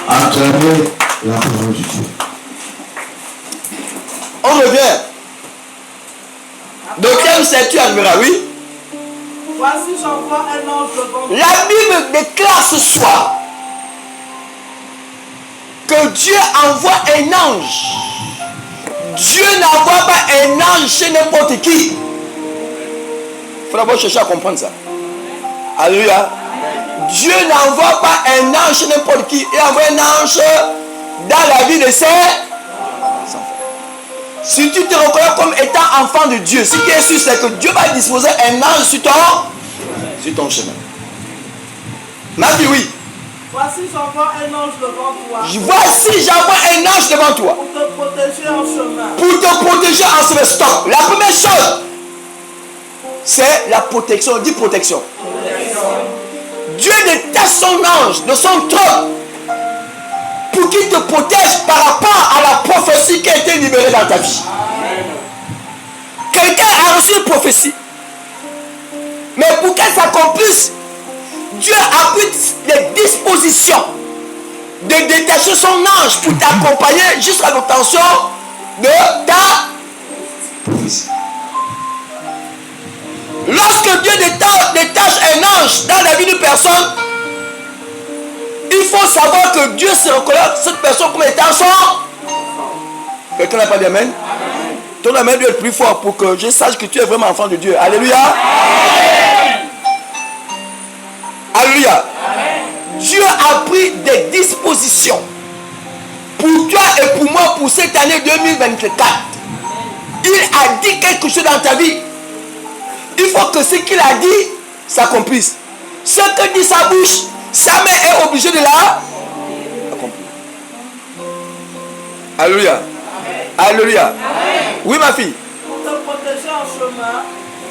Acclamez la parole de Dieu. On revient. De quel sais-tu arrivera, oui? Voici, j'envoie un ange devant toi. La Bible déclare ce soir que Dieu envoie un ange. Dieu n'envoie pas un ange chez n'importe qui. Il faut d'abord chercher à comprendre ça. Alléluia. Dieu n'envoie pas un ange chez n'importe qui. Il envoie un ange dans la vie de ses enfants. Si tu te reconnais comme étant enfant de Dieu, ce qui est sûr, c'est que Dieu va disposer un ange sur ton chemin. Ma fille, oui. Voici, j'envoie un ange devant toi. Voici, j'envoie un ange devant toi. Pour te protéger en chemin. Pour te protéger en chemin. Stop. La première chose, c'est la protection. Dis protection. Dieu détache son ange de son trône pour qu'il te protège par rapport à la prophétie qui a été libérée dans ta vie. Quelqu'un a reçu une prophétie, mais pour qu'elle s'accomplisse, Dieu a pris les dispositions de détacher son ange pour t'accompagner jusqu'à l'obtention de ta prophétie. Lorsque Dieu détache un ange dans la vie d'une personne, il faut savoir que Dieu se reconnaît cette personne comme étant son. Quelqu'un n'a pas dit amen? Ton amen doit être plus fort pour que je sache que tu es vraiment enfant de Dieu. Alléluia. Alléluia. Dieu a pris des dispositions pour toi et pour moi pour cette année 2024. Il a dit quelque chose dans ta vie. Il faut que ce qu'il a dit s'accomplisse. Ce que dit sa bouche, sa main est obligée de l'accomplir. Alléluia. Alléluia. Oui, ma fille. Pour te protéger en chemin.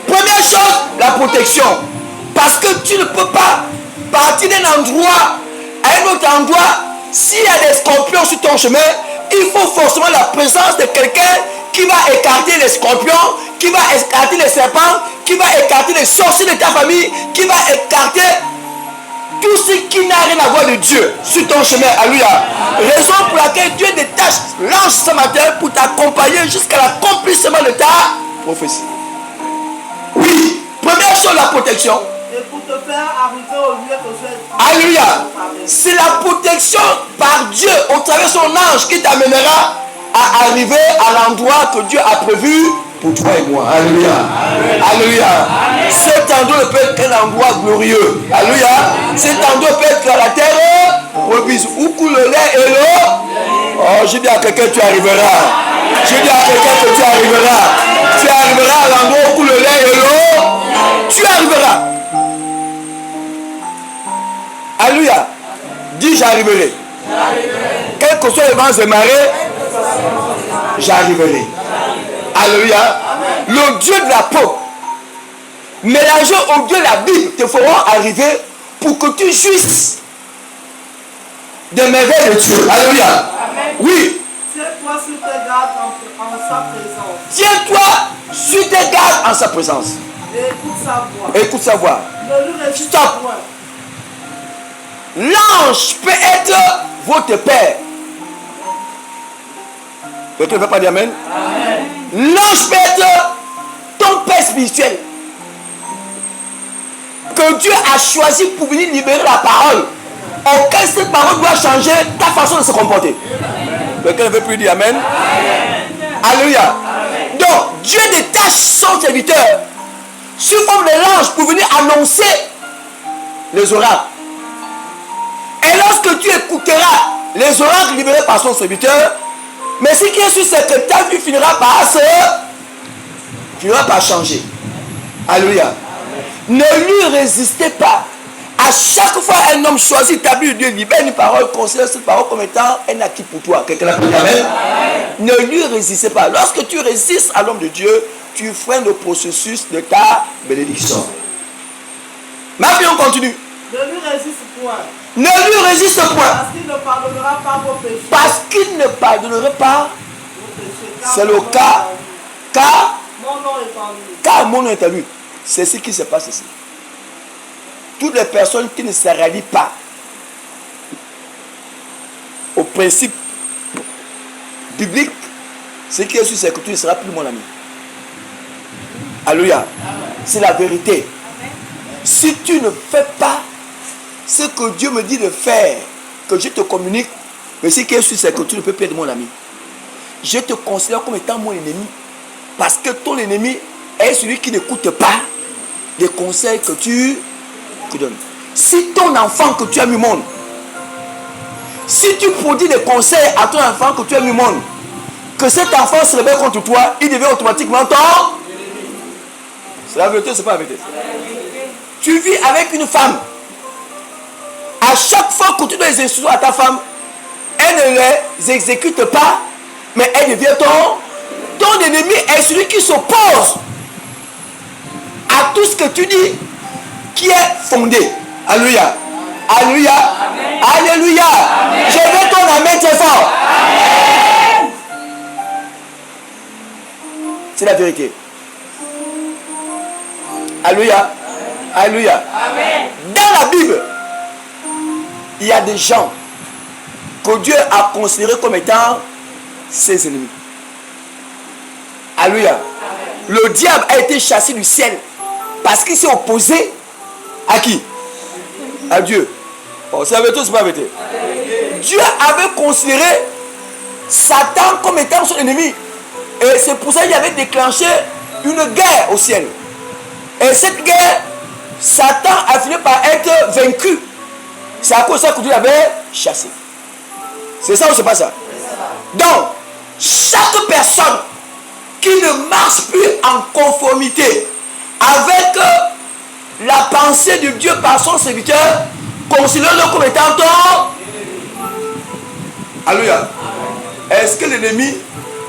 Première chose, la protection. Parce que tu ne peux pas partir d'un endroit à un autre endroit. S'il y a des scorpions sur ton chemin, il faut forcément la présence de quelqu'un qui va écarter les scorpions, qui va écarter les serpents, qui va écarter les sorciers de ta famille, qui va écarter tout ce qui n'a rien à voir de Dieu sur ton chemin. Alléluia. Raison pour laquelle Dieu détache l'ange ce matin pour t'accompagner jusqu'à l'accomplissement de ta prophétie. Oui, première chose, la protection. Et pour te faire arriver au lieu que tu es. Alléluia. C'est la protection par Dieu au travers de son ange qui t'amènera à arriver à l'endroit que Dieu a prévu pour toi et moi. Alléluia. Alléluia. Cet endroit peut être un endroit glorieux. Alléluia. Cet endroit peut être la terre promise où coule le lait et l'eau. Oh, je dis à quelqu'un, tu arriveras. Je dis à quelqu'un que tu arriveras. Tu arriveras à l'endroit où coule le lait et l'eau. Tu arriveras. Alléluia. Dis, j'arriverai. Quel que soit les vents et marées, j'arriverai. Alléluia. Le Dieu de la peau, mélangé au Dieu de la Bible, te feront arriver pour que tu jouisses des merveilles de Dieu. Alléluia. Oui. Tiens-toi sur tes gardes en sa présence. Tiens-toi sur tes gardes en sa présence. Et écoute sa voix. Écoute sa voix. Ne lui résiste Stop. point. L'ange peut être votre père. Quelqu'un ne veut pas dire amen? L'ange peut être ton père spirituel. Que Dieu a choisi pour venir libérer la parole. Aucun cette parole doit changer ta façon de se comporter. Quelqu'un ne veut plus dire amen? Alléluia. Donc, Dieu détache son serviteur sous forme de l'ange pour venir annoncer les oracles. Et lorsque tu écouteras les oracles libérés par son serviteur, mais ce qui est sûr, c'est que ta vie finira par changer. Alléluia. Ne lui résistez pas. À chaque fois un homme choisit d'établir Dieu, libère une parole, considère cette parole comme étant un acquis pour toi. Quelqu'un l'a dit amen? Ne lui résistez pas. Lorsque tu résistes à l'homme de Dieu, tu freines le processus de ta bénédiction. Ma vie, on continue. Ne lui résiste point. Ne lui résiste point. Parce qu'il ne pardonnera pas vos péchés. Parce qu'il ne pardonnerait pas. Vos péchés. C'est le cas. Car Mon nom est en lui. car mon nom est à lui. C'est ce qui se passe ici. Toutes les personnes qui ne se rallient pas au principe biblique, ce qui est sûr, c'est que tu ne seras plus mon ami. Alléluia. C'est la vérité. Si tu ne fais pas ce que Dieu me dit de faire, que je te communique, mais ce qui est sûr, c'est que tu ne peux plus être mon ami. Je te considère comme étant mon ennemi. Parce que ton ennemi est celui qui n'écoute pas les conseils que tu donnes. Si ton enfant que tu as mis au monde, si tu produis des conseils à ton enfant que tu as mis au monde, que cet enfant se rebelle contre toi, il devient automatiquement ton. C'est la vérité, c'est pas la vérité. Tu vis avec une femme. À chaque fois que tu donnes des instructions à ta femme, elle ne les exécute pas, mais elle devient ton ennemi est celui qui s'oppose à tout ce que tu dis qui est fondé. Alléluia. Alléluia. Amen. Alléluia. Amen. Je veux ton amen très fort. Amen. C'est la vérité. Alléluia. Alléluia. Amen. Dans la Bible, il y a des gens que Dieu a considérés comme étant ses ennemis. Alléluia. Le diable a été chassé du ciel parce qu'il s'est opposé à qui? À Dieu. Bon, c'est la vérité, c'est pas la vérité. Dieu avait considéré Satan comme étant son ennemi. Et c'est pour ça qu'il avait déclenché une guerre au ciel. Et cette guerre, Satan a fini par être vaincu. C'est à cause de ça que Dieu l'avait chassé. C'est ça ou c'est pas ça? Donc, chaque personne qui ne marche plus en conformité avec la pensée de Dieu par son serviteur, considère-le comme étant ton. Alléluia. Est-ce que l'ennemi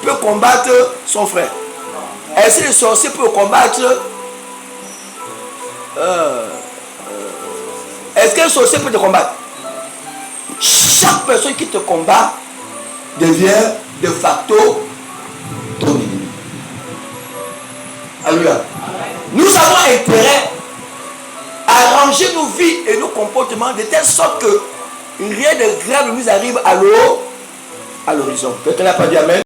peut combattre son frère? Est-ce que le sorcier peut combattre est-ce que le sorcier peut te combattre? Chaque personne qui te combat devient de facto ton ennemi. Alléluia. Nous avons intérêt à ranger nos vies et nos comportements de telle sorte que rien de grave ne nous arrive à l'horizon. Quelqu'un n'a pas dit amen?